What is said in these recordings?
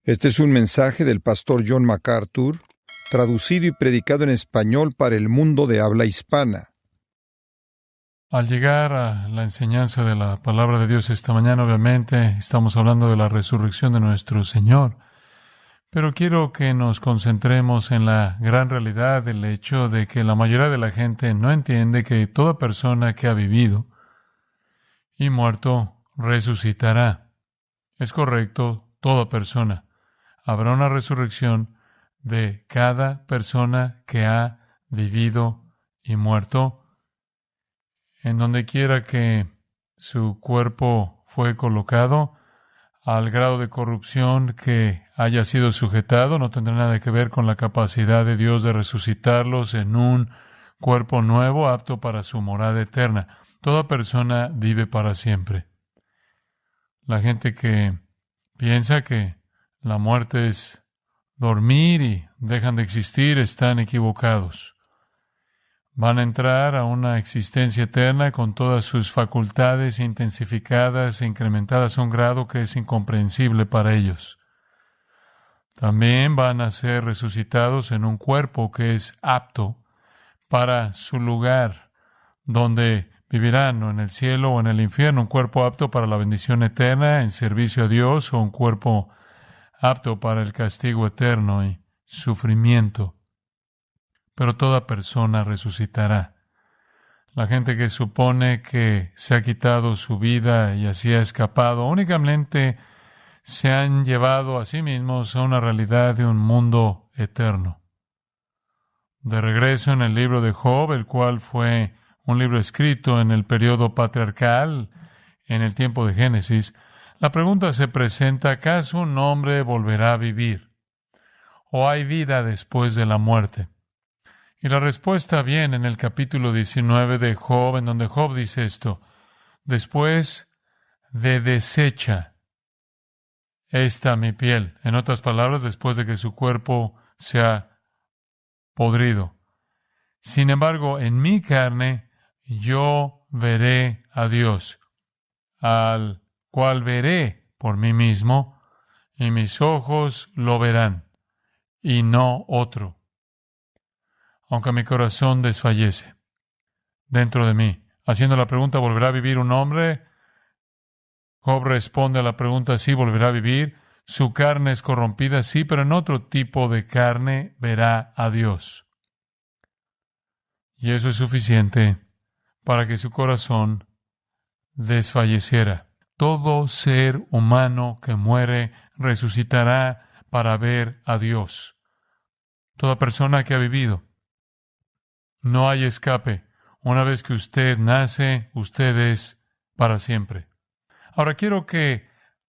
Este es un mensaje del pastor John MacArthur, traducido y predicado en español para el mundo de habla hispana. Al llegar a la enseñanza de la palabra de Dios esta mañana, obviamente, estamos hablando de la resurrección de nuestro Señor. Pero quiero que nos concentremos en la gran realidad del hecho de que la mayoría de la gente no entiende que toda persona que ha vivido y muerto resucitará. Es correcto, toda persona. Habrá una resurrección de cada persona que ha vivido y muerto, en donde quiera que su cuerpo fue colocado, al grado de corrupción que haya sido sujetado, no tendrá nada que ver con la capacidad de Dios de resucitarlos en un cuerpo nuevo, apto para su morada eterna. Toda persona vive para siempre. La gente que piensa que la muerte es dormir y dejan de existir están equivocados. Van a entrar a una existencia eterna con todas sus facultades intensificadas e incrementadas a un grado que es incomprensible para ellos. También van a ser resucitados en un cuerpo que es apto para su lugar, donde vivirán o en el cielo o en el infierno, un cuerpo apto para la bendición eterna en servicio a Dios o un cuerpo apto para el castigo eterno y sufrimiento. Pero toda persona resucitará. La gente que supone que se ha quitado su vida y así ha escapado, únicamente se han llevado a sí mismos a una realidad de un mundo eterno. De regreso en el libro de Job, el cual fue un libro escrito en el periodo patriarcal, en el tiempo de Génesis, la pregunta se presenta: ¿acaso un hombre volverá a vivir? ¿O hay vida después de la muerte? Y la respuesta viene en el capítulo 19 de Job, en donde Job dice esto: después de deshecha está mi piel. En otras palabras, después de que su cuerpo se ha podrido. Sin embargo, en mi carne yo veré a Dios, al cual veré por mí mismo, y mis ojos lo verán, y no otro. Aunque mi corazón desfallece dentro de mí. Haciendo la pregunta, ¿volverá a vivir un hombre? Job responde a la pregunta: sí, volverá a vivir. Su carne es corrompida, sí, pero en otro tipo de carne verá a Dios. Y eso es suficiente para que su corazón desfalleciera. Todo ser humano que muere resucitará para ver a Dios. Toda persona que ha vivido. No hay escape. Una vez que usted nace, usted es para siempre. Ahora quiero que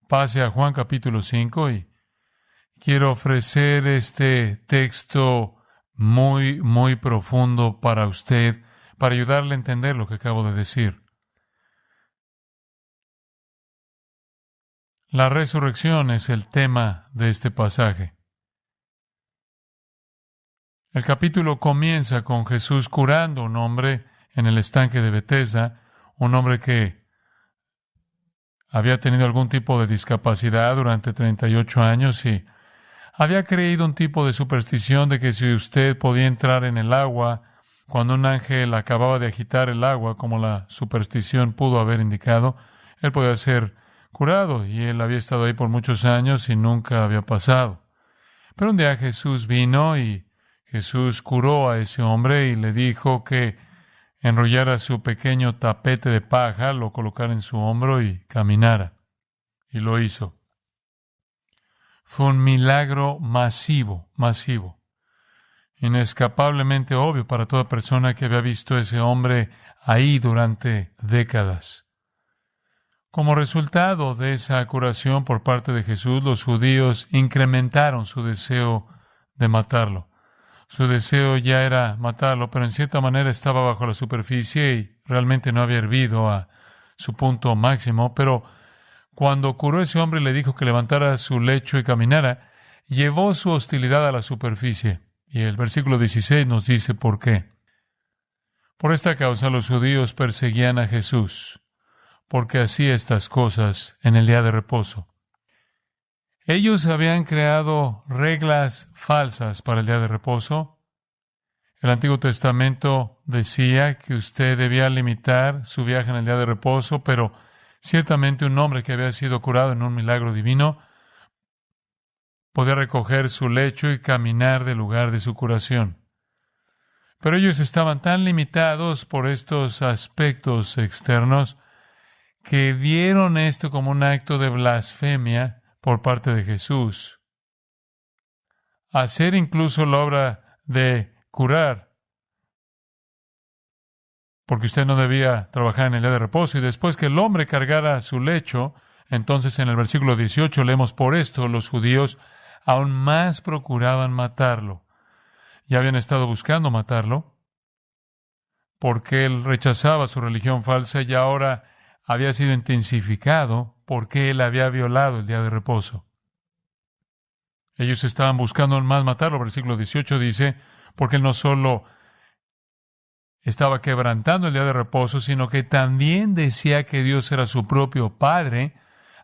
pase a Juan capítulo 5 y quiero ofrecer este texto muy profundo para usted, para ayudarle a entender lo que acabo de decir. La resurrección es el tema de este pasaje. El capítulo comienza con Jesús curando a un hombre en el estanque de Betesda, un hombre que había tenido algún tipo de discapacidad durante 38 años y había creído un tipo de superstición de que si usted podía entrar en el agua cuando un ángel acababa de agitar el agua, como la superstición pudo haber indicado, él podía ser curado, y él había estado ahí por muchos años y nunca había pasado. Pero un día Jesús vino y Jesús curó a ese hombre y le dijo que enrollara su pequeño tapete de paja, lo colocara en su hombro y caminara. Y lo hizo. Fue un milagro masivo, inescapablemente obvio para toda persona que había visto a ese hombre ahí durante décadas. Como resultado de esa curación por parte de Jesús, los judíos incrementaron su deseo de matarlo. Su deseo ya era matarlo, pero en cierta manera estaba bajo la superficie y realmente no había hervido a su punto máximo. Pero cuando curó a ese hombre y le dijo que levantara su lecho y caminara, llevó su hostilidad a la superficie. Y el versículo 16 nos dice por qué. Por esta causa los judíos perseguían a Jesús, porque hacía estas cosas en el día de reposo. Ellos habían creado reglas falsas para el día de reposo. El Antiguo Testamento decía que usted debía limitar su viaje en el día de reposo, pero ciertamente un hombre que había sido curado en un milagro divino podía recoger su lecho y caminar del lugar de su curación. Pero ellos estaban tan limitados por estos aspectos externos que vieron esto como un acto de blasfemia por parte de Jesús. Hacer incluso la obra de curar, porque usted no debía trabajar en el día de reposo, y después que el hombre cargara su lecho, entonces en el versículo 18 leemos: por esto los judíos aún más procuraban matarlo. Ya habían estado buscando matarlo, porque él rechazaba su religión falsa y ahora había sido intensificado porque él había violado el día de reposo. Ellos estaban buscando aún más matarlo. Versículo 18 dice: porque él no solo estaba quebrantando el día de reposo, sino que también decía que Dios era su propio Padre,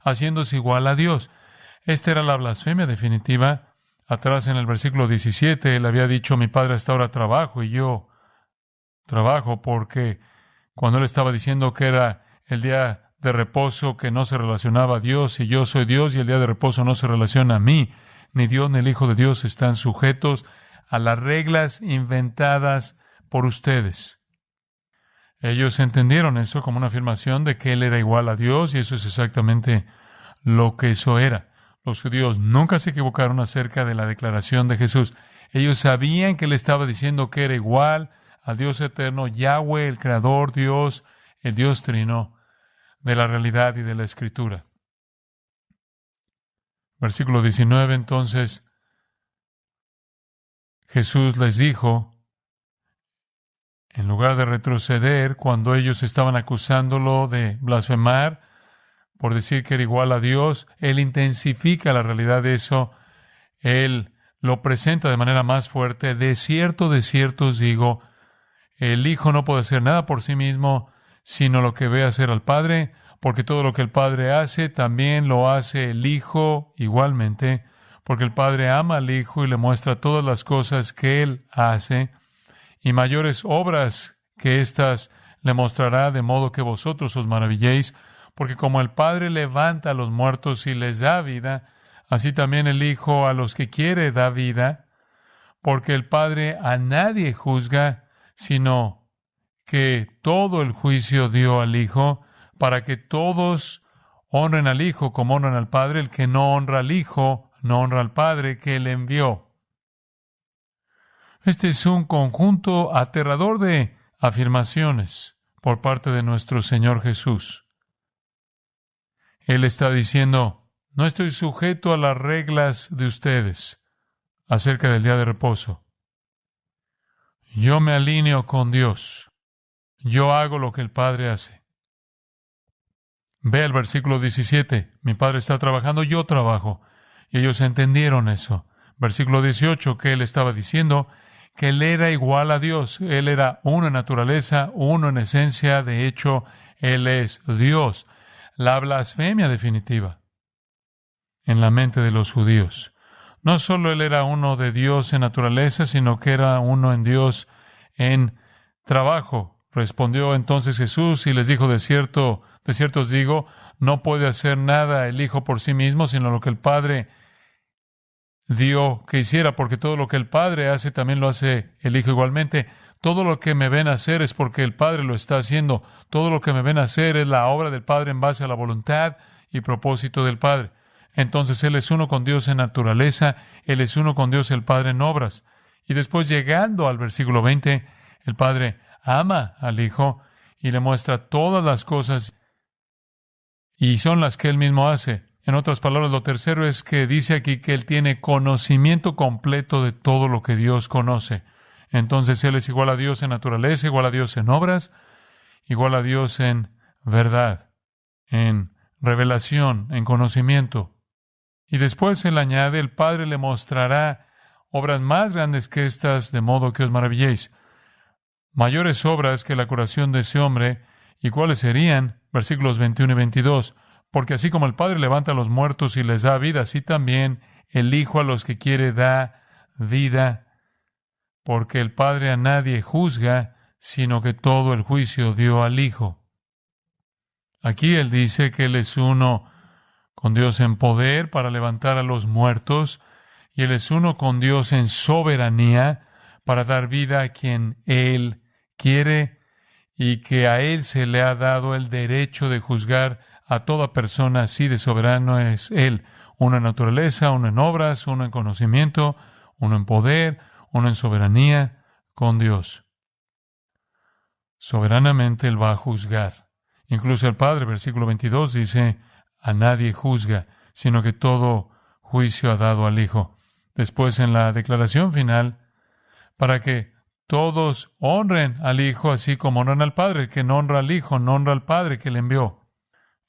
haciéndose igual a Dios. Esta era la blasfemia definitiva. Atrás en el versículo 17, él había dicho: mi Padre hasta ahora trabajo y yo trabajo, porque cuando él estaba diciendo que era el día de reposo que no se relacionaba a Dios, y yo soy Dios y el día de reposo no se relaciona a mí, ni Dios ni el Hijo de Dios están sujetos a las reglas inventadas por ustedes. Ellos entendieron eso como una afirmación de que él era igual a Dios, y eso es exactamente lo que eso era. Los judíos nunca se equivocaron acerca de la declaración de Jesús. Ellos sabían que él estaba diciendo que era igual al Dios eterno, Yahweh, el Creador, Dios, el Dios Trino, de la realidad y de la Escritura. Versículo 19, entonces, Jesús les dijo, en lugar de retroceder, cuando ellos estaban acusándolo de blasfemar, por decir que era igual a Dios, él intensifica la realidad de eso, él lo presenta de manera más fuerte. De cierto os digo, el Hijo no puede hacer nada por sí mismo, sino lo que ve hacer al Padre, porque todo lo que el Padre hace, también lo hace el Hijo igualmente, porque el Padre ama al Hijo y le muestra todas las cosas que Él hace, y mayores obras que éstas le mostrará, de modo que vosotros os maravilléis, porque como el Padre levanta a los muertos y les da vida, así también el Hijo a los que quiere da vida, porque el Padre a nadie juzga, sino que todo el juicio dio al Hijo, para que todos honren al Hijo como honran al Padre. El que no honra al Hijo, no honra al Padre que le envió. Este es un conjunto aterrador de afirmaciones por parte de nuestro Señor Jesús. Él está diciendo: no estoy sujeto a las reglas de ustedes acerca del día de reposo. Yo me alineo con Dios. Yo hago lo que el Padre hace. Ve el versículo 17. Mi Padre está trabajando, yo trabajo. Y ellos entendieron eso. Versículo 18, que él estaba diciendo que él era igual a Dios. Él era uno en naturaleza, uno en esencia. De hecho, él es Dios. La blasfemia definitiva en la mente de los judíos. No solo él era uno de Dios en naturaleza, sino que era uno en Dios en trabajo. Respondió entonces Jesús y les dijo: de cierto os digo, no puede hacer nada el Hijo por sí mismo, sino lo que el Padre dio que hiciera, porque todo lo que el Padre hace, también lo hace el Hijo igualmente. Todo lo que me ven hacer es porque el Padre lo está haciendo. Todo lo que me ven hacer es la obra del Padre en base a la voluntad y propósito del Padre. Entonces Él es uno con Dios en naturaleza, Él es uno con Dios el Padre en obras. Y después, llegando al versículo 20, el Padre ama al Hijo y le muestra todas las cosas, y son las que Él mismo hace. En otras palabras, lo tercero es que dice aquí que Él tiene conocimiento completo de todo lo que Dios conoce. Entonces Él es igual a Dios en naturaleza, igual a Dios en obras, igual a Dios en verdad, en revelación, en conocimiento. Y después Él añade: el Padre le mostrará obras más grandes que estas, de modo que os maravilléis. Mayores obras que la curación de ese hombre. ¿Y cuáles serían? Versículos 21 y 22. Porque así como el Padre levanta a los muertos y les da vida, así también el Hijo a los que quiere da vida. Porque el Padre a nadie juzga, sino que todo el juicio dio al Hijo. Aquí Él dice que Él es uno con Dios en poder para levantar a los muertos, y Él es uno con Dios en soberanía para dar vida a quien Él quiere, y que a Él se le ha dado el derecho de juzgar a toda persona, así de soberano es Él. Uno en naturaleza, uno en obras, uno en conocimiento, uno en poder, uno en soberanía con Dios. Soberanamente Él va a juzgar. Incluso el Padre, versículo 22, dice, a nadie juzga, sino que todo juicio ha dado al Hijo. Después, en la declaración final, para que todos honren al Hijo, así como honran al Padre. El que no honra al Hijo, no honra al Padre que le envió.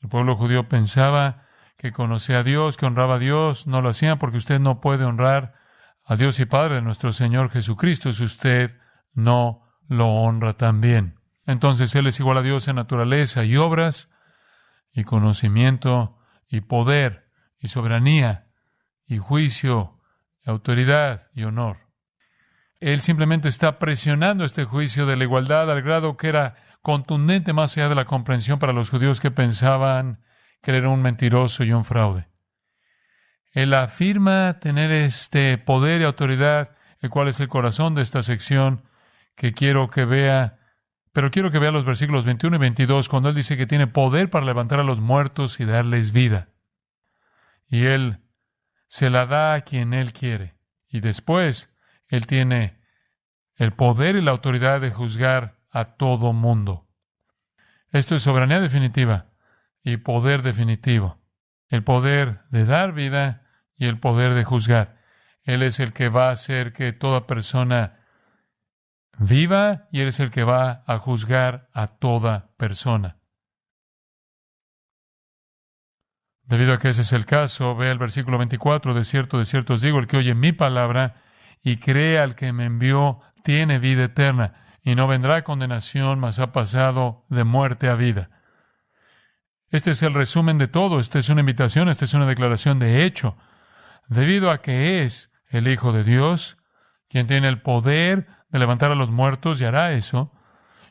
El pueblo judío pensaba que conocía a Dios, que honraba a Dios. No lo hacían porque usted no puede honrar a Dios y Padre de nuestro Señor Jesucristo si usted no lo honra también. Entonces Él es igual a Dios en naturaleza y obras, y conocimiento, y poder, y soberanía, y juicio, y autoridad, y honor. Él simplemente está presionando este juicio de la igualdad al grado que era contundente más allá de la comprensión para los judíos que pensaban que él era un mentiroso y un fraude. Él afirma tener este poder y autoridad, el cual es el corazón de esta sección que quiero que vea, pero quiero que vea los versículos 21 y 22, cuando él dice que tiene poder para levantar a los muertos y darles vida. Y él se la da a quien él quiere. Y después, él tiene el poder y la autoridad de juzgar a todo mundo. Esto es soberanía definitiva y poder definitivo. El poder de dar vida y el poder de juzgar. Él es el que va a hacer que toda persona viva y Él es el que va a juzgar a toda persona. Debido a que ese es el caso, ve el versículo 24, de cierto os digo, el que oye mi palabra y cree al que me envió, tiene vida eterna, y no vendrá a condenación, mas ha pasado de muerte a vida. Este es el resumen de todo. Esta es una invitación, esta es una declaración de hecho. Debido a que es el Hijo de Dios, quien tiene el poder de levantar a los muertos y hará eso,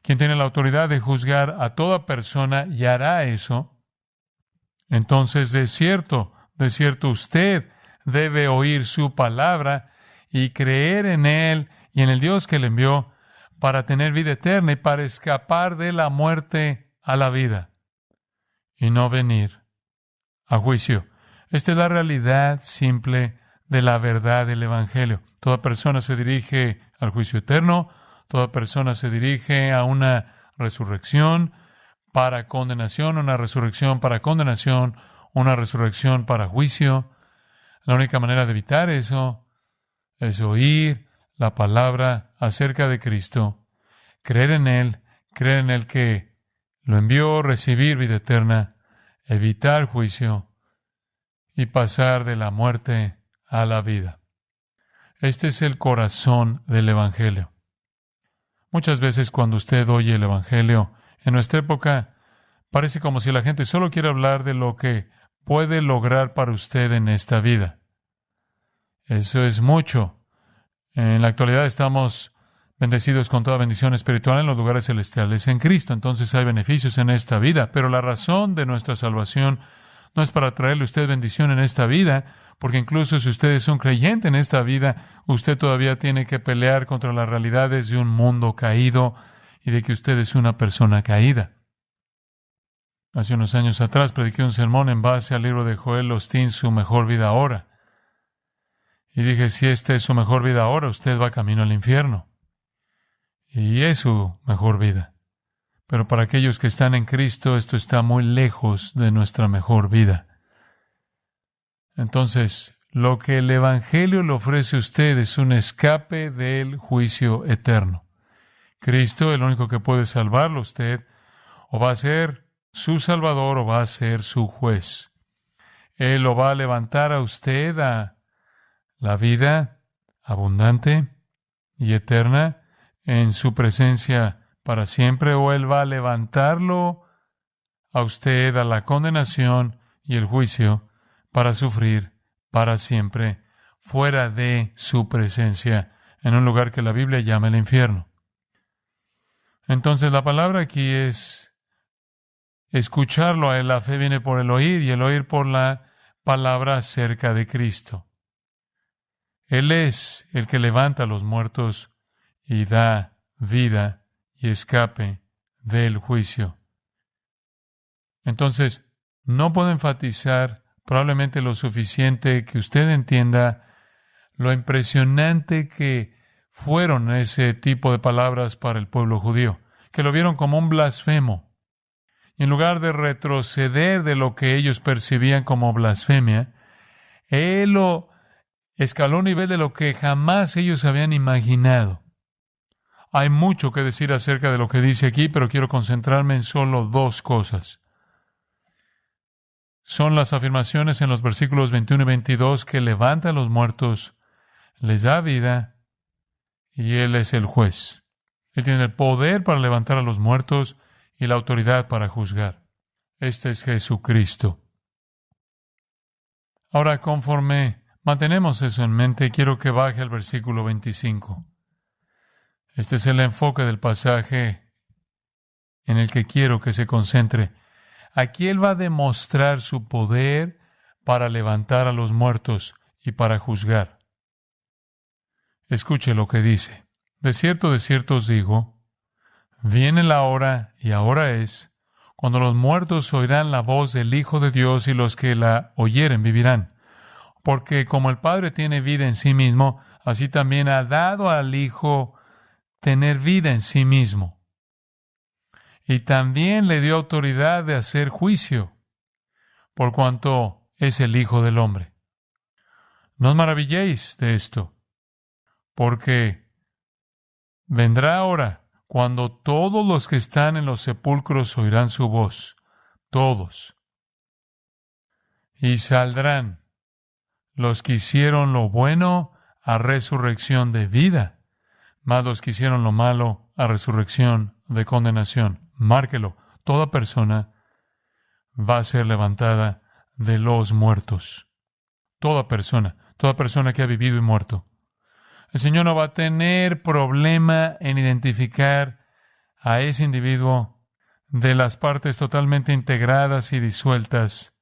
quien tiene la autoridad de juzgar a toda persona y hará eso, entonces de cierto usted debe oír su palabra y creer en Él y en el Dios que le envió para tener vida eterna y para escapar de la muerte a la vida y no venir a juicio. Esta es la realidad simple de la verdad del Evangelio. Toda persona se dirige al juicio eterno, toda persona se dirige a una resurrección para condenación, una resurrección para condenación, una resurrección para juicio. La única manera de evitar eso es oír la palabra acerca de Cristo, creer en Él que lo envió, recibir vida eterna, evitar juicio y pasar de la muerte a la vida. Este es el corazón del Evangelio. Muchas veces cuando usted oye el Evangelio, en nuestra época, parece como si la gente solo quiere hablar de lo que puede lograr para usted en esta vida. Eso es mucho. En la actualidad estamos bendecidos con toda bendición espiritual en los lugares celestiales en Cristo. Entonces hay beneficios en esta vida, pero la razón de nuestra salvación no es para traerle a usted bendición en esta vida, porque incluso si usted es un creyente en esta vida, usted todavía tiene que pelear contra las realidades de un mundo caído y de que usted es una persona caída. Hace unos años atrás prediqué un sermón en base al libro de Joel Osteen, Su mejor vida ahora. Y dije, si esta es su mejor vida ahora, usted va camino al infierno. Y es su mejor vida. Pero para aquellos que están en Cristo, esto está muy lejos de nuestra mejor vida. Entonces, lo que el Evangelio le ofrece a usted es un escape del juicio eterno. Cristo, el único que puede salvarlo a usted, o va a ser su Salvador o va a ser su juez. Él lo va a levantar a usted a la vida abundante y eterna en su presencia para siempre, o Él va a levantarlo a usted a la condenación y el juicio para sufrir para siempre fuera de su presencia, en un lugar que la Biblia llama el infierno. Entonces la palabra aquí es escucharlo a Él. La fe viene por el oír y el oír por la palabra acerca de Cristo. Él es el que levanta a los muertos y da vida y escape del juicio. Entonces, no puedo enfatizar probablemente lo suficiente que usted entienda lo impresionante que fueron ese tipo de palabras para el pueblo judío, que lo vieron como un blasfemo. Y en lugar de retroceder de lo que ellos percibían como blasfemia, Él lo escaló a un nivel de lo que jamás ellos habían imaginado. Hay mucho que decir acerca de lo que dice aquí, pero quiero concentrarme en solo dos cosas. Son las afirmaciones en los versículos 21 y 22 que levanta a los muertos, les da vida, y Él es el juez. Él tiene el poder para levantar a los muertos y la autoridad para juzgar. Este es Jesucristo. Ahora, conforme mantenemos eso en mente, quiero que baje al versículo 25. Este es el enfoque del pasaje en el que quiero que se concentre. Aquí Él va a demostrar su poder para levantar a los muertos y para juzgar. Escuche lo que dice. De cierto os digo, viene la hora, y ahora es, cuando los muertos oirán la voz del Hijo de Dios, y los que la oyeren vivirán. Porque como el Padre tiene vida en sí mismo, así también ha dado al Hijo tener vida en sí mismo. Y también le dio autoridad de hacer juicio, por cuanto es el Hijo del Hombre. No os maravilléis de esto, porque vendrá hora cuando todos los que están en los sepulcros oirán su voz, todos, y saldrán los que hicieron lo bueno a resurrección de vida, mas los que hicieron lo malo a resurrección de condenación. Márquelo, toda persona va a ser levantada de los muertos. Toda persona que ha vivido y muerto. El Señor no va a tener problema en identificar a ese individuo de las partes totalmente integradas y disueltas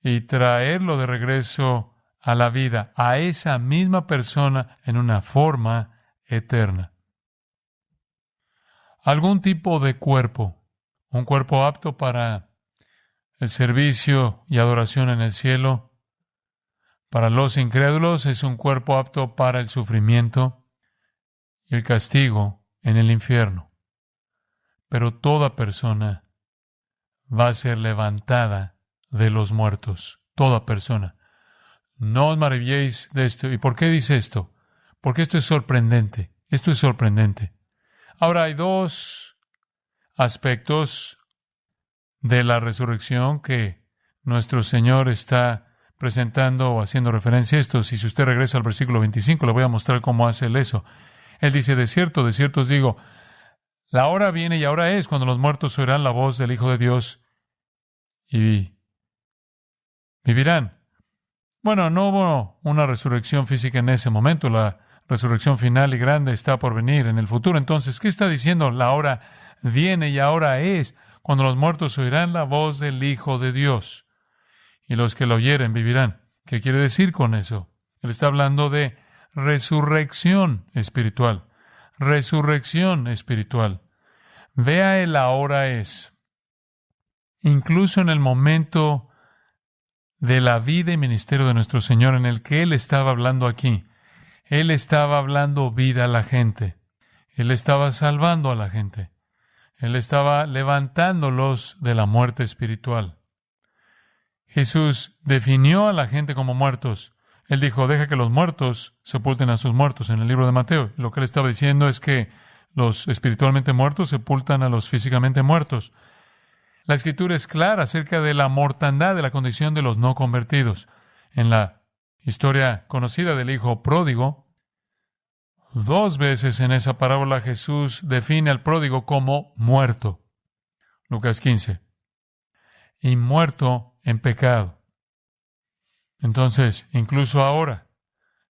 y traerlo de regreso a la vida, a esa misma persona en una forma eterna. Algún tipo de cuerpo, un cuerpo apto para el servicio y adoración en el cielo. Para los incrédulos es un cuerpo apto para el sufrimiento y el castigo en el infierno. Pero toda persona va a ser levantada de los muertos. Toda persona. No os maravilléis de esto. ¿Y por qué dice esto? Porque esto es sorprendente. Esto es sorprendente. Ahora hay dos aspectos de la resurrección que nuestro Señor está presentando o haciendo referencia a esto. Si usted regresa al versículo 25, le voy a mostrar cómo hace Él eso. Él dice, de cierto os digo, la hora viene y ahora es cuando los muertos oirán la voz del Hijo de Dios y vivirán. Bueno, no hubo una resurrección física en ese momento. La resurrección final y grande está por venir en el futuro. Entonces, ¿qué está diciendo? La hora viene y ahora es cuando los muertos oirán la voz del Hijo de Dios. Y los que lo oyeren vivirán. ¿Qué quiere decir con eso? Él está hablando de resurrección espiritual. Resurrección espiritual. Vea el ahora es. Incluso en el momento de la vida y ministerio de nuestro Señor en el que Él estaba hablando aquí. Él estaba hablando vida a la gente. Él estaba salvando a la gente. Él estaba levantándolos de la muerte espiritual. Jesús definió a la gente como muertos. Él dijo, deja que los muertos sepulten a sus muertos en el libro de Mateo. Lo que él estaba diciendo es que los espiritualmente muertos sepultan a los físicamente muertos. La Escritura es clara acerca de la mortandad de la condición de los no convertidos. En la historia conocida del hijo pródigo, 2 veces en esa parábola Jesús define al pródigo como muerto. Lucas 15. Y muerto en pecado. Entonces, incluso ahora,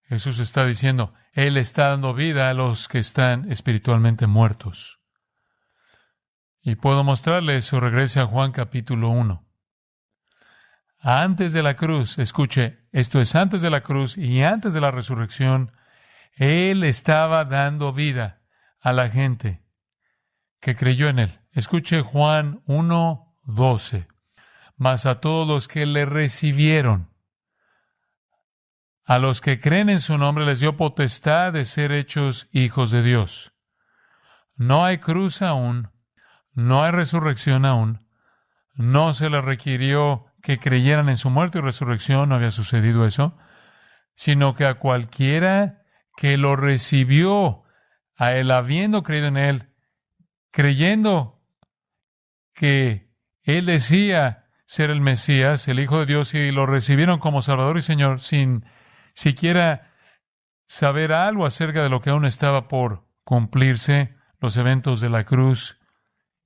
Jesús está diciendo, Él está dando vida a los que están espiritualmente muertos. Y puedo mostrarle eso. Regrese a Juan capítulo 1. Antes de la cruz, escuche, esto es antes de la cruz y antes de la resurrección, Él estaba dando vida a la gente que creyó en Él. Escuche Juan 1:12. Mas a todos los que le recibieron, a los que creen en su nombre, les dio potestad de ser hechos hijos de Dios. No hay cruz aún, no hay resurrección aún, no se les requirió que creyeran en su muerte y resurrección, no había sucedido eso, sino que a cualquiera que lo recibió, a Él habiendo creído en Él, creyendo que Él decía ser el Mesías, el Hijo de Dios, y lo recibieron como Salvador y Señor sin siquiera saber algo acerca de lo que aún estaba por cumplirse, los eventos de la cruz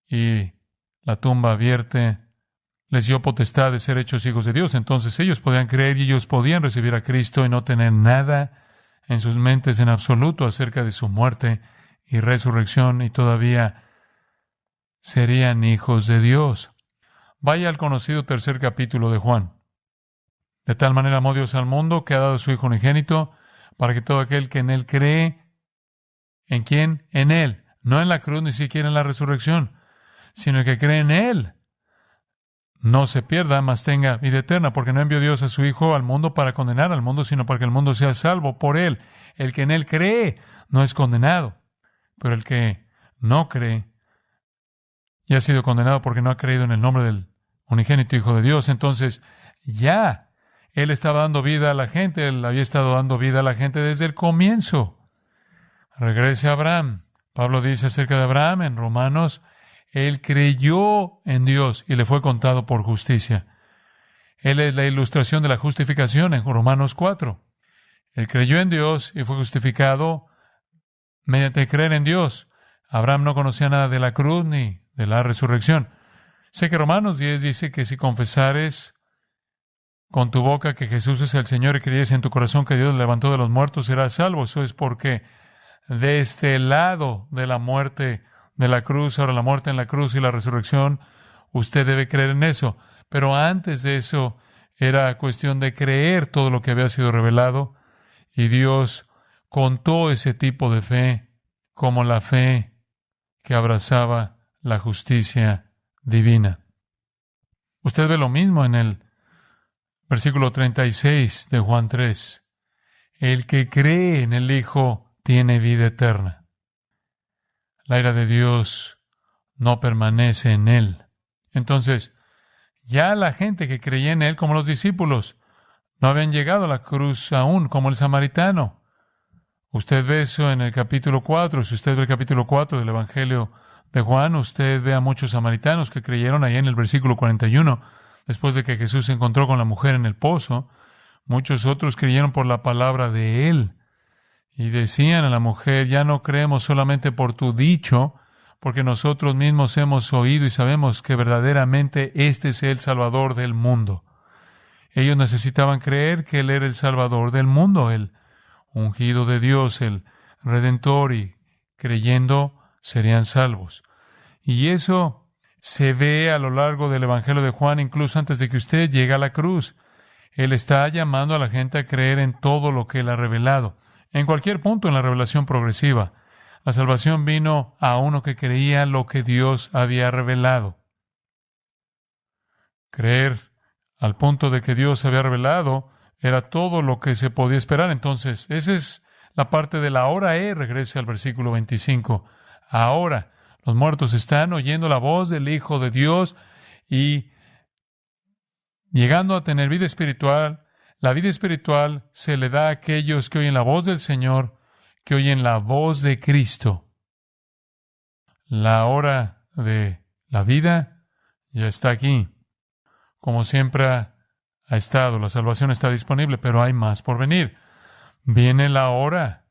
y la tumba abierta, les dio potestad de ser hechos hijos de Dios. Entonces ellos podían creer y ellos podían recibir a Cristo y no tener nada en sus mentes en absoluto acerca de su muerte y resurrección, y todavía serían hijos de Dios. Vaya al conocido tercer capítulo de Juan. De tal manera amó Dios al mundo que ha dado a su Hijo unigénito, para que todo aquel que en Él cree, ¿en quién? En Él, no en la cruz ni siquiera en la resurrección, sino el que cree en Él, no se pierda, mas tenga vida eterna, porque no envió Dios a su Hijo al mundo para condenar al mundo, sino para que el mundo sea salvo por Él. El que en Él cree no es condenado, pero el que no cree ya ha sido condenado porque no ha creído en el nombre del unigénito Hijo de Dios. Entonces, ya Él estaba dando vida a la gente, Él había estado dando vida a la gente desde el comienzo. Regrese a Abraham. Pablo dice acerca de Abraham en Romanos, Él creyó en Dios y le fue contado por justicia. Él es la ilustración de la justificación en Romanos 4. Él creyó en Dios y fue justificado mediante creer en Dios. Abraham no conocía nada de la cruz ni de la resurrección. Sé que Romanos 10 dice que si confesares con tu boca que Jesús es el Señor y creyeres en tu corazón que Dios le levantó de los muertos, serás salvo. Eso es porque de este lado de la muerte de la cruz, ahora la muerte en la cruz y la resurrección, usted debe creer en eso. Pero antes de eso era cuestión de creer todo lo que había sido revelado, y Dios contó ese tipo de fe como la fe que abrazaba la justicia divina. Usted ve lo mismo en el versículo 36 de Juan 3. El que cree en el Hijo tiene vida eterna. La ira de Dios no permanece en Él. Entonces, ya la gente que creía en Él, como los discípulos, no habían llegado a la cruz aún, como el samaritano. Usted ve eso en el capítulo 4. Si usted ve el capítulo 4 del Evangelio de Juan, usted ve a muchos samaritanos que creyeron ahí en el versículo 41. Después de que Jesús se encontró con la mujer en el pozo, muchos otros creyeron por la palabra de Él. Y decían a la mujer, ya no creemos solamente por tu dicho, porque nosotros mismos hemos oído y sabemos que verdaderamente este es el Salvador del mundo. Ellos necesitaban creer que Él era el Salvador del mundo, el ungido de Dios, el Redentor, y creyendo serían salvos. Y eso se ve a lo largo del Evangelio de Juan, incluso antes de que usted llegue a la cruz. Él está llamando a la gente a creer en todo lo que Él ha revelado. En cualquier punto en la revelación progresiva, la salvación vino a uno que creía lo que Dios había revelado. Creer al punto de que Dios había revelado era todo lo que se podía esperar. Entonces, esa es la parte de la ahora. Regrese al versículo 25. Ahora, los muertos están oyendo la voz del Hijo de Dios y llegando a tener vida espiritual. La vida espiritual se le da a aquellos que oyen la voz del Señor, que oyen la voz de Cristo. La hora de la vida ya está aquí. Como siempre ha estado, la salvación está disponible, pero hay más por venir. Viene la hora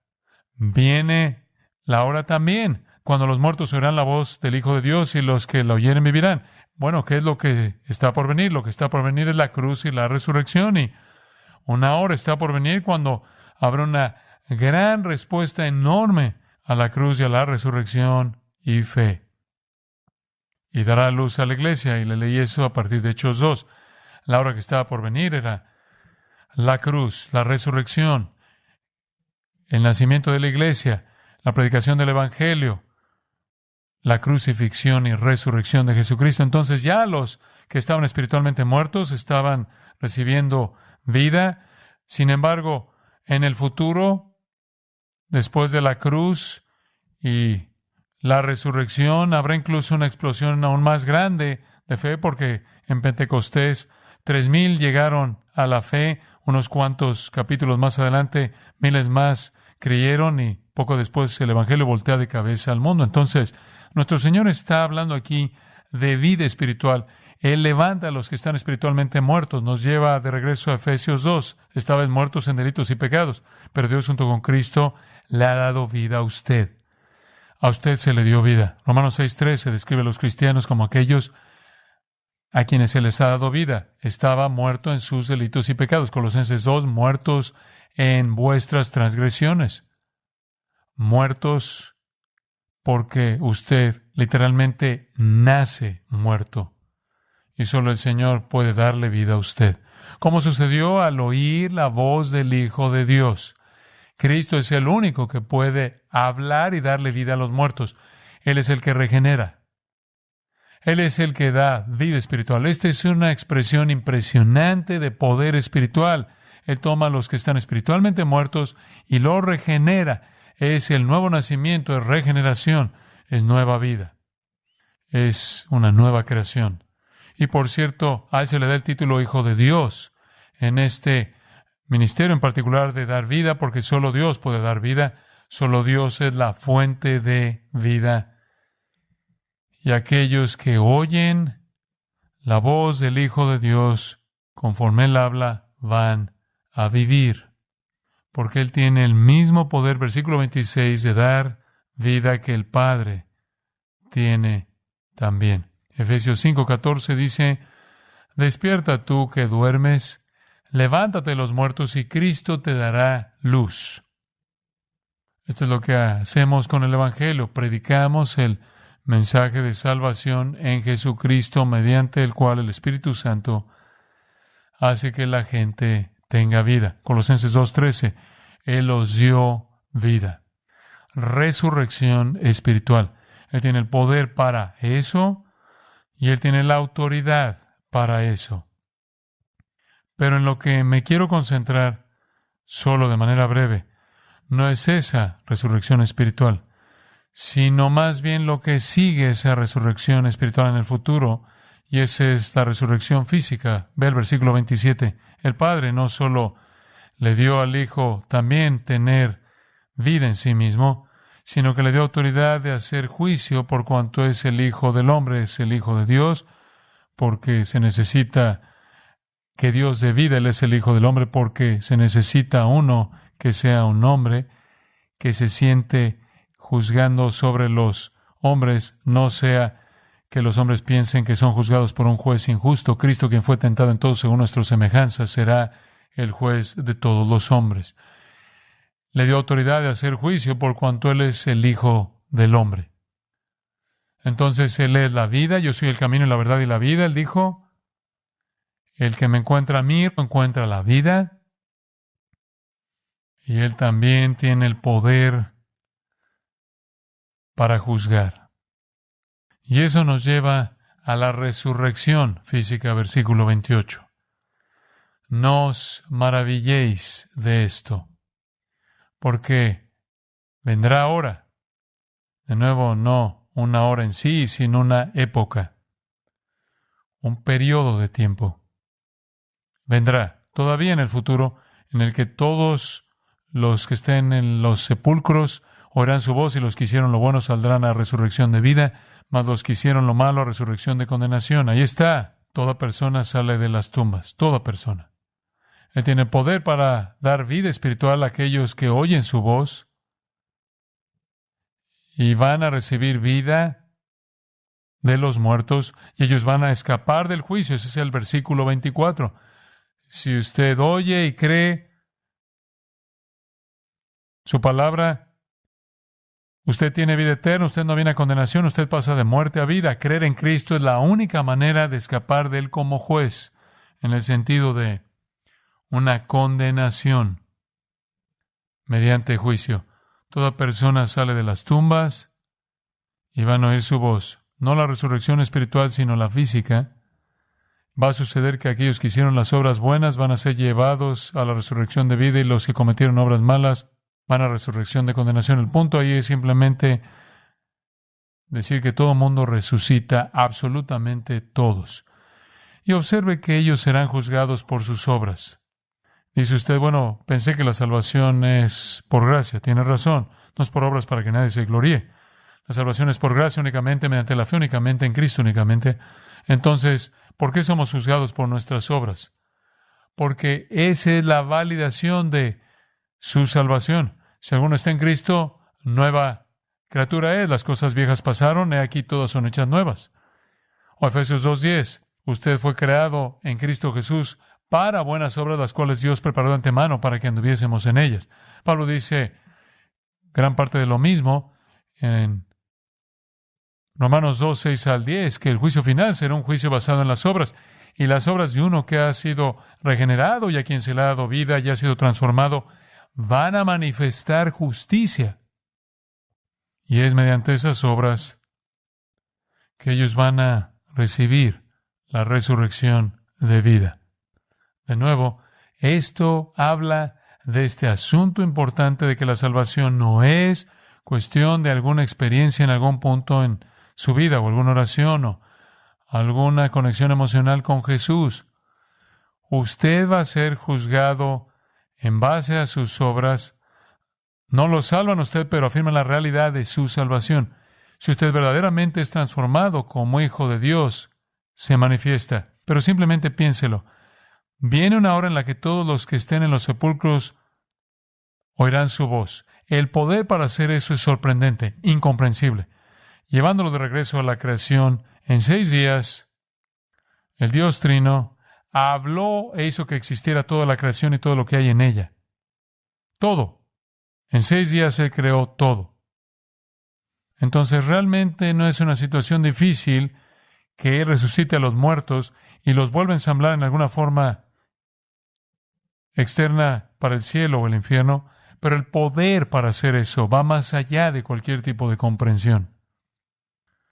también cuando los muertos oirán la voz del Hijo de Dios y los que la oyeren vivirán. Bueno, ¿qué es lo que está por venir? Lo que está por venir es la cruz y la resurrección, y una hora está por venir cuando habrá una gran respuesta enorme a la cruz y a la resurrección y fe. Y dará luz a la iglesia, y le leí eso a partir de Hechos 2. La hora que estaba por venir era la cruz, la resurrección, el nacimiento de la iglesia, la predicación del Evangelio, la crucifixión y resurrección de Jesucristo. Entonces ya los que estaban espiritualmente muertos estaban recibiendo vida. Sin embargo, en el futuro, después de la cruz y la resurrección, habrá incluso una explosión aún más grande de fe, porque en Pentecostés 3,000 llegaron a la fe. Unos cuantos capítulos más adelante, miles más creyeron, y poco después el Evangelio voltea de cabeza al mundo. Entonces, nuestro Señor está hablando aquí de vida espiritual. Él levanta a los que están espiritualmente muertos. Nos lleva de regreso a Efesios 2. Estabais muertos en delitos y pecados, pero Dios junto con Cristo le ha dado vida a usted. A usted se le dio vida. Romanos 6:13 describe a los cristianos como aquellos a quienes se les ha dado vida. Estaba muerto en sus delitos y pecados. Colosenses 2, muertos en vuestras transgresiones. Muertos porque usted literalmente nace muerto. Y solo el Señor puede darle vida a usted. Como sucedió al oír la voz del Hijo de Dios. Cristo es el único que puede hablar y darle vida a los muertos. Él es el que regenera. Él es el que da vida espiritual. Esta es una expresión impresionante de poder espiritual. Él toma a los que están espiritualmente muertos y los regenera. Es el nuevo nacimiento, es regeneración, es nueva vida. Es una nueva creación. Y por cierto, a él se le da el título Hijo de Dios en este ministerio en particular de dar vida, porque solo Dios puede dar vida. Solo Dios es la fuente de vida. Y aquellos que oyen la voz del Hijo de Dios, conforme Él habla, van a vivir. Porque Él tiene el mismo poder, versículo 26, de dar vida que el Padre tiene también. Efesios 5:14 dice, despierta tú que duermes, levántate de los muertos y Cristo te dará luz. Esto es lo que hacemos con el Evangelio. Predicamos el mensaje de salvación en Jesucristo, mediante el cual el Espíritu Santo hace que la gente tenga vida. Colosenses 2:13, Él os dio vida. Resurrección espiritual. Él tiene el poder para eso y Él tiene la autoridad para eso. Pero en lo que me quiero concentrar, solo de manera breve, no es esa resurrección espiritual, sino más bien lo que sigue esa resurrección espiritual en el futuro, y esa es la resurrección física. Ve el versículo 27. El Padre no solo le dio al Hijo también tener vida en sí mismo, sino que le dio autoridad de hacer juicio por cuanto es el Hijo del Hombre, es el Hijo de Dios, porque se necesita que Dios dé vida. Él es el Hijo del Hombre porque se necesita uno que sea un hombre, que se siente juzgando sobre los hombres, no sea que los hombres piensen que son juzgados por un juez injusto. Cristo, quien fue tentado en todo según nuestras semejanzas, será el juez de todos los hombres. Le dio autoridad de hacer juicio por cuanto Él es el Hijo del Hombre. Entonces Él es la vida, yo soy el camino y la verdad y la vida. Él dijo, el que me encuentra a mí encuentra la vida. Y Él también tiene el poder para juzgar. Y eso nos lleva a la resurrección física, versículo 28. No os maravilléis de esto, porque vendrá hora. De nuevo, no una hora en sí, sino una época, un periodo de tiempo. Vendrá todavía en el futuro, en el que todos los que estén en los sepulcros oirán su voz, y los que hicieron lo bueno saldrán a resurrección de vida, mas los que hicieron lo malo a resurrección de condenación. Ahí está. Toda persona sale de las tumbas. Toda persona. Él tiene poder para dar vida espiritual a aquellos que oyen su voz y van a recibir vida de los muertos y ellos van a escapar del juicio. Ese es el versículo 24. Si usted oye y cree su palabra, usted tiene vida eterna, usted no viene a condenación, usted pasa de muerte a vida. Creer en Cristo es la única manera de escapar de Él como juez, en el sentido de una condenación mediante juicio. Toda persona sale de las tumbas y van a oír su voz. No la resurrección espiritual, sino la física. Va a suceder que aquellos que hicieron las obras buenas van a ser llevados a la resurrección de vida y los que cometieron obras malas van a resurrección de condenación. El punto ahí es simplemente decir que todo mundo resucita, absolutamente todos. Y observe que ellos serán juzgados por sus obras. Dice usted, bueno, pensé que la salvación es por gracia. Tiene razón. No es por obras para que nadie se gloríe. La salvación es por gracia únicamente, mediante la fe únicamente, en Cristo únicamente. Entonces, ¿por qué somos juzgados por nuestras obras? Porque esa es la validación de su salvación. Si alguno está en Cristo, nueva criatura es. Las cosas viejas pasaron, he aquí todas son hechas nuevas. O Efesios 2:10. Usted fue creado en Cristo Jesús para buenas obras, las cuales Dios preparó de antemano para que anduviésemos en ellas. Pablo dice gran parte de lo mismo en Romanos 2:6-10, que el juicio final será un juicio basado en las obras, y las obras de uno que ha sido regenerado y a quien se le ha dado vida y ha sido transformado, van a manifestar justicia. Y es mediante esas obras que ellos van a recibir la resurrección de vida. De nuevo, esto habla de este asunto importante de que la salvación no es cuestión de alguna experiencia en algún punto en su vida o alguna oración o alguna conexión emocional con Jesús. Usted va a ser juzgado en base a sus obras. No lo salvan a usted, pero afirman la realidad de su salvación. Si usted verdaderamente es transformado como hijo de Dios, se manifiesta. Pero simplemente piénselo. Viene una hora en la que todos los que estén en los sepulcros oirán su voz. El poder para hacer eso es sorprendente, incomprensible. Llevándolo de regreso a la creación, en 6 días, el Dios Trino habló e hizo que existiera toda la creación y todo lo que hay en ella. Todo. En 6 días Él creó todo. Entonces realmente no es una situación difícil que Él resucite a los muertos y los vuelva a ensamblar en alguna forma externa para el cielo o el infierno, pero el poder para hacer eso va más allá de cualquier tipo de comprensión.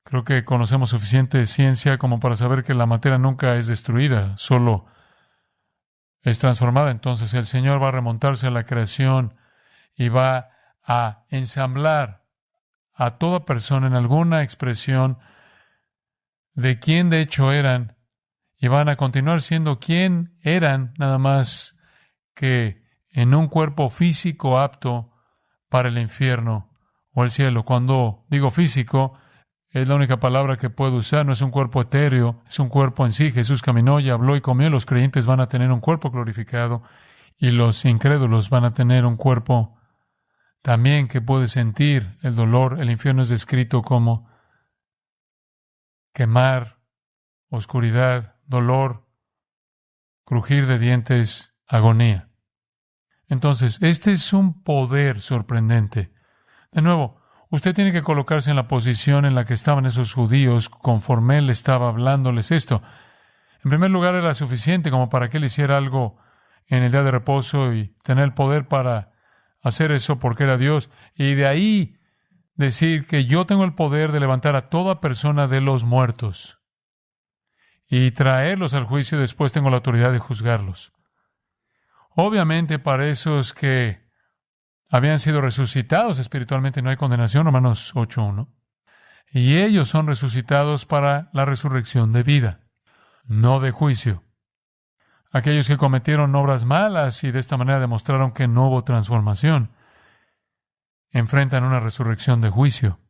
Creo que conocemos suficiente ciencia como para saber que la materia nunca es destruida, solo es transformada. Entonces el Señor va a remontarse a la creación y va a ensamblar a toda persona en alguna expresión de quién de hecho eran, y van a continuar siendo quién eran, nada más que en un cuerpo físico apto para el infierno o el cielo. Cuando digo físico, es la única palabra que puedo usar, no es un cuerpo etéreo, es un cuerpo en sí. Jesús caminó y habló y comió. Los creyentes van a tener un cuerpo glorificado y los incrédulos van a tener un cuerpo también que puede sentir el dolor. El infierno es descrito como quemar, oscuridad, dolor, crujir de dientes, agonía. Entonces, este es un poder sorprendente. De nuevo, usted tiene que colocarse en la posición en la que estaban esos judíos conforme Él estaba hablándoles esto. En primer lugar, era suficiente como para que Él hiciera algo en el día de reposo y tener el poder para hacer eso porque era Dios. Y de ahí decir que yo tengo el poder de levantar a toda persona de los muertos y traerlos al juicio, y después tengo la autoridad de juzgarlos. Obviamente, para esos que habían sido resucitados espiritualmente no hay condenación, Romanos 8:1. Y ellos son resucitados para la resurrección de vida, no de juicio. Aquellos que cometieron obras malas y de esta manera demostraron que no hubo transformación, enfrentan una resurrección de juicio.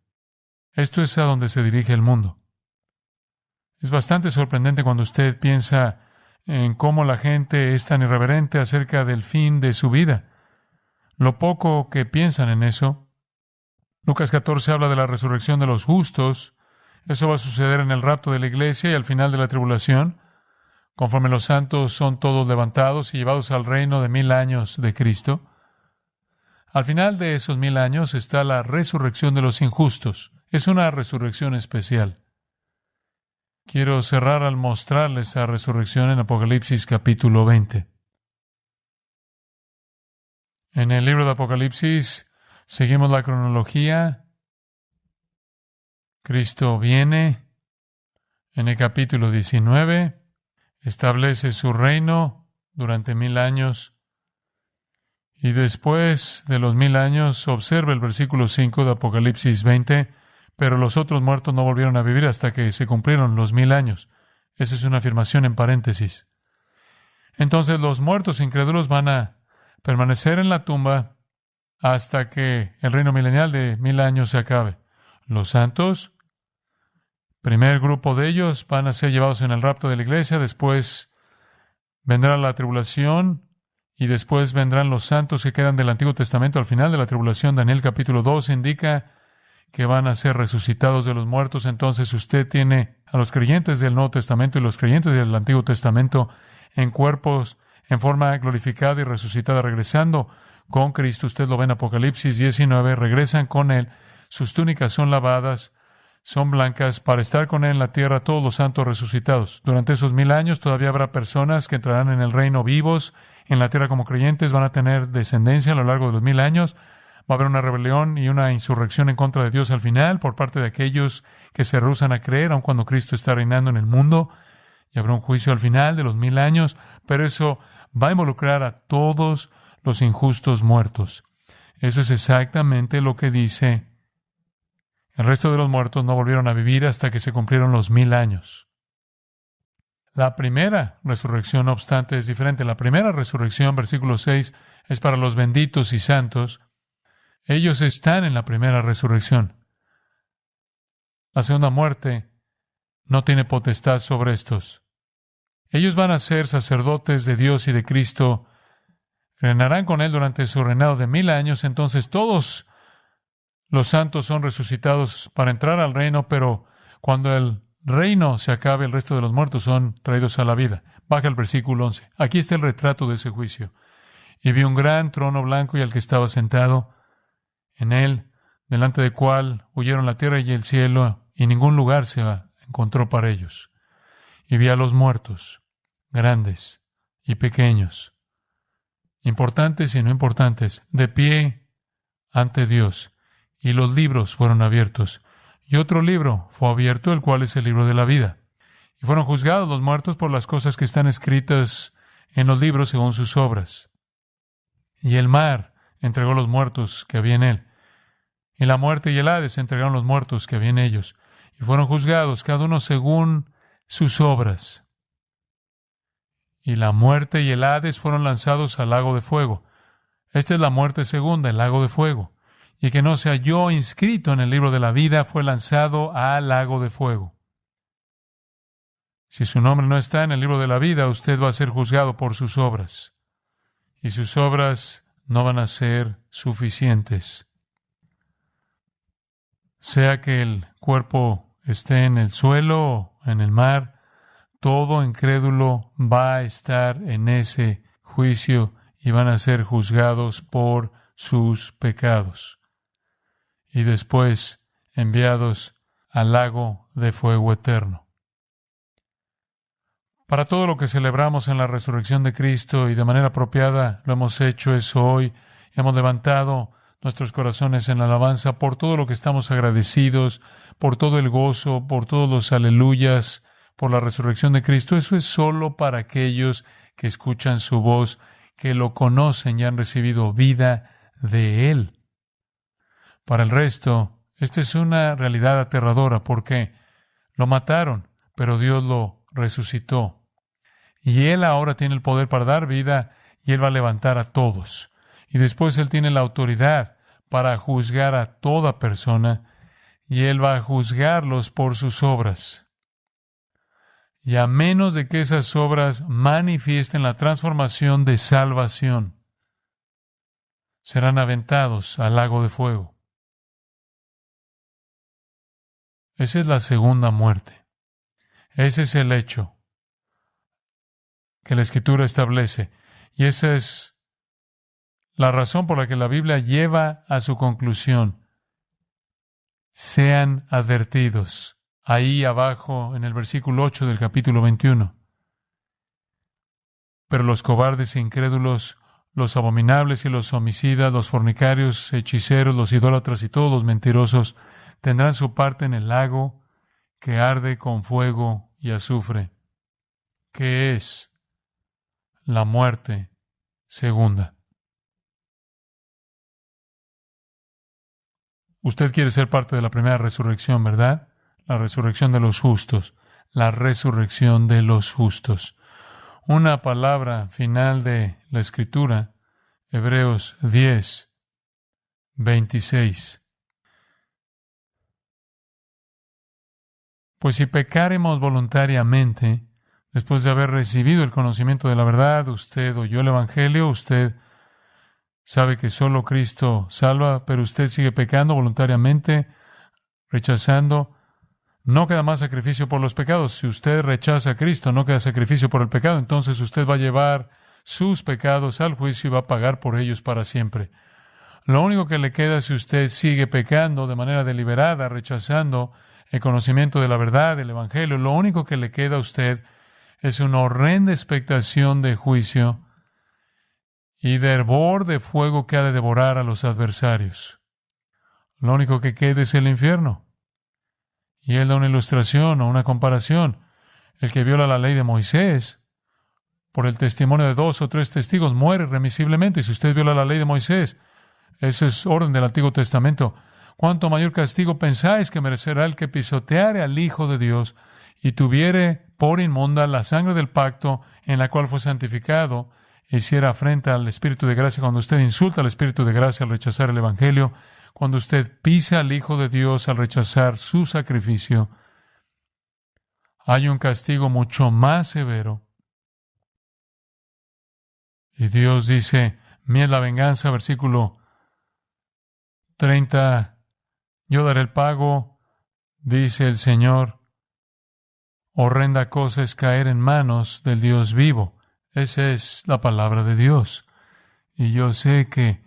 Esto es a donde se dirige el mundo. Es bastante sorprendente cuando usted piensa en cómo la gente es tan irreverente acerca del fin de su vida. Lo poco que piensan en eso. Lucas 14 habla de la resurrección de los justos. Eso va a suceder en el rapto de la iglesia y al final de la tribulación, conforme los santos son todos levantados y llevados al reino de 1000 años de Cristo. Al final de esos 1000 años está la resurrección de los injustos. Es una resurrección especial. Quiero cerrar al mostrarles esa resurrección en Apocalipsis capítulo 20. En el libro de Apocalipsis seguimos la cronología. Cristo viene en el capítulo 19, establece su reino durante 1000 años y después de los 1000 años observa el versículo 5 de Apocalipsis 20, pero los otros muertos no volvieron a vivir hasta que se cumplieron los 1000 años. Esa es una afirmación en paréntesis. Entonces los muertos incrédulos van a permanecer en la tumba hasta que el reino milenial de 1000 años se acabe. Los santos, primer grupo de ellos, van a ser llevados en el rapto de la iglesia, después vendrá la tribulación y después vendrán los santos que quedan del Antiguo Testamento. Al final de la tribulación, Daniel capítulo 2 indica que van a ser resucitados de los muertos. Entonces usted tiene a los creyentes del Nuevo Testamento y los creyentes del Antiguo Testamento en cuerpos en forma glorificada y resucitada, regresando con Cristo. Usted lo ve en Apocalipsis 19, regresan con Él, sus túnicas son lavadas, son blancas, para estar con Él en la tierra, todos los santos resucitados. Durante esos 1000 años todavía habrá personas que entrarán en el reino vivos, en la tierra como creyentes, van a tener descendencia a lo largo de los 1000 años. Va a haber una rebelión y una insurrección en contra de Dios al final por parte de aquellos que se rehúsan a creer, aun cuando Cristo está reinando en el mundo. Y habrá un juicio al final de los 1000 años, pero eso va a involucrar a todos los injustos muertos. Eso es exactamente lo que dice. El resto de los muertos no volvieron a vivir hasta que se cumplieron los 1000 años. La primera resurrección, no obstante, es diferente. La primera resurrección, versículo 6, es para los benditos y santos. Ellos están en la primera resurrección. La segunda muerte no tiene potestad sobre estos. Ellos van a ser sacerdotes de Dios y de Cristo. Reinarán con Él durante su reinado de 1000 años. Entonces todos los santos son resucitados para entrar al reino, pero cuando el reino se acabe, el resto de los muertos son traídos a la vida. Baja el versículo 11. Aquí está el retrato de ese juicio. Y vi un gran trono blanco y al que estaba sentado en él, delante del cual huyeron la tierra y el cielo, y ningún lugar se encontró para ellos. Y vi a los muertos, grandes y pequeños, importantes y no importantes, de pie ante Dios, y los libros fueron abiertos. Y otro libro fue abierto, el cual es el libro de la vida. Y fueron juzgados los muertos por las cosas que están escritas en los libros según sus obras. Y el mar entregó los muertos que había en él. Y la muerte y el Hades entregaron los muertos que había en ellos. Y fueron juzgados cada uno según sus obras. Y la muerte y el Hades fueron lanzados al lago de fuego. Esta es la muerte segunda, el lago de fuego. Y el que no se halló inscrito en el libro de la vida fue lanzado al lago de fuego. Si su nombre no está en el libro de la vida, usted va a ser juzgado por sus obras. Y sus obras no van a ser suficientes. Sea que el cuerpo esté en el suelo o en el mar, todo incrédulo va a estar en ese juicio y van a ser juzgados por sus pecados. Y después enviados al lago de fuego eterno. Para todo lo que celebramos en la resurrección de Cristo y de manera apropiada lo hemos hecho eso hoy, hemos levantado nuestros corazones en alabanza por todo lo que estamos agradecidos, por todo el gozo, por todos los aleluyas, por la resurrección de Cristo. Eso es solo para aquellos que escuchan su voz, que lo conocen y han recibido vida de Él. Para el resto, esta es una realidad aterradora porque lo mataron, pero Dios lo resucitó. Y Él ahora tiene el poder para dar vida y Él va a levantar a todos. Y después Él tiene la autoridad para juzgar a toda persona y Él va a juzgarlos por sus obras. Y a menos de que esas obras manifiesten la transformación de salvación, serán aventados al lago de fuego. Esa es la segunda muerte. Ese es el hecho que la Escritura establece. Y esa es la razón por la que la Biblia lleva a su conclusión: sean advertidos. Ahí abajo, en el versículo 8 del capítulo 21. Pero los cobardes e incrédulos, los abominables y los homicidas, los fornicarios, hechiceros, los idólatras y todos los mentirosos tendrán su parte en el lago que arde con fuego y azufre, que es la muerte segunda. Usted quiere ser parte de la primera resurrección, ¿verdad? La resurrección de los justos. La resurrección de los justos. Una palabra final de la Escritura, Hebreos 10, 26. Pues si pecáremos voluntariamente, después de haber recibido el conocimiento de la verdad, usted oyó el Evangelio, usted sabe que solo Cristo salva, pero usted sigue pecando voluntariamente, rechazando. No queda más sacrificio por los pecados. Si usted rechaza a Cristo, no queda sacrificio por el pecado. Entonces usted va a llevar sus pecados al juicio y va a pagar por ellos para siempre. Lo único que le queda si usted sigue pecando de manera deliberada, rechazando el conocimiento de la verdad, del Evangelio, lo único que le queda a usted es una horrenda expectación de juicio y de hervor de fuego que ha de devorar a los adversarios. Lo único que queda es el infierno. Y él da una ilustración o una comparación. El que viola la ley de Moisés, por el testimonio de 2 o 3 testigos, muere irremisiblemente. Si usted viola la ley de Moisés, eso es orden del Antiguo Testamento. ¿Cuánto mayor castigo pensáis que merecerá el que pisoteare al Hijo de Dios y tuviere por inmunda la sangre del pacto en la cual fue santificado, e hiciera afrenta al Espíritu de gracia? Cuando usted insulta al Espíritu de gracia al rechazar el Evangelio, cuando usted pisa al Hijo de Dios al rechazar su sacrificio, hay un castigo mucho más severo. Y Dios dice: mía es la venganza, versículo 30, yo daré el pago, dice el Señor. Horrenda cosa es caer en manos del Dios vivo. Esa es la palabra de Dios. Y yo sé que